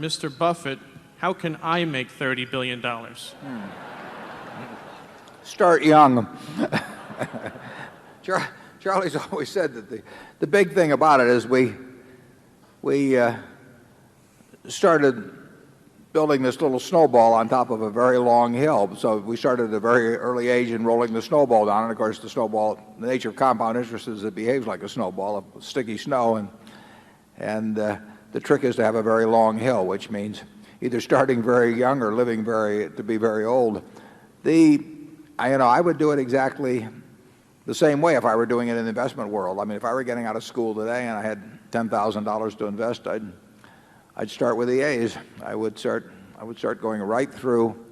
Mr. Buffett, how can I make $30 billion? Start young. Charlie's always said that the big thing about it is we started building this little snowball on top of a very long hill. So we started at a very early age in rolling the snowball down. And of course, the snowball, the nature of compound interest is it behaves like a snowball of sticky snow. And the trick is to have a very long hill, which means either starting very young or living to be very old. I would do it exactly the same way if I were doing it in the investment world. I mean, if I were getting out of school today and I had $10,000 to invest, I'd start with the A's. I would start going right through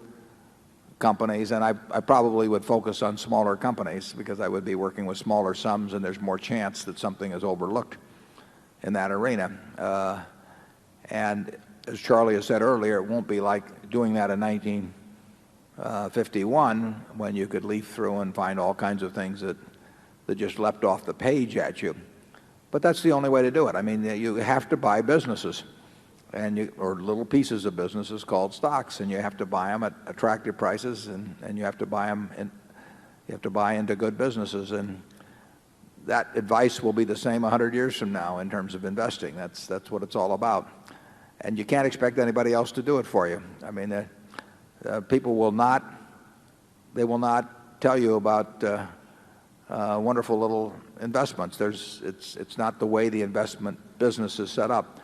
companies, and I probably would focus on smaller companies because I would be working with smaller sums, and there's more chance that something is overlooked in that arena. And as Charlie has said earlier, it won't be like doing that in 1951 when you could leaf through and find all kinds of things that just leapt off the page at you. But that's the only way to do it. I mean, you have to buy businesses or little pieces of businesses called stocks, and you have to buy them at attractive prices, and you have to buy them you have to buy into good businesses. And that advice will be the same 100 years from now in terms of investing. That's what it's all about. And you can't expect anybody else to do it for you. I mean, people will not tell you about wonderful little investments. It's not the way the investment business is set up.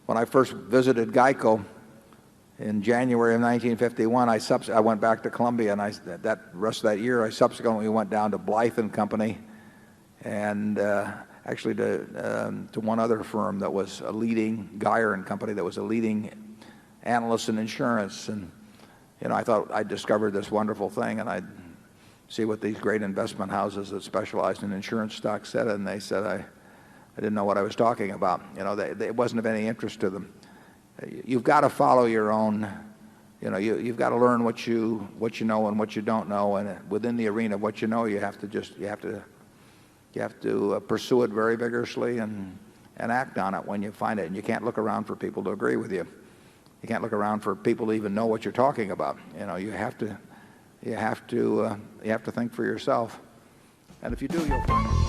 When I first visited Geico in January of 1951, I went back to Columbia, and that rest of that year I subsequently went down to Blythe and Company, and actually to one other firm that was a leading, Geyer and Company, that was a leading analyst in insurance. And I thought I'd discovered this wonderful thing, and I'd see what these great investment houses that specialized in insurance stocks said, and they said I didn't know what I was talking about. It wasn't of any interest to them. You've got to follow your own. You've got to learn what you know and what you don't know, and within the arena of what you know, you have to pursue it very vigorously and act on it when you find it. And you can't look around for people to agree with you. You can't look around for people to even know what you're talking about. You have to think for yourself. And if you do, you'll find it.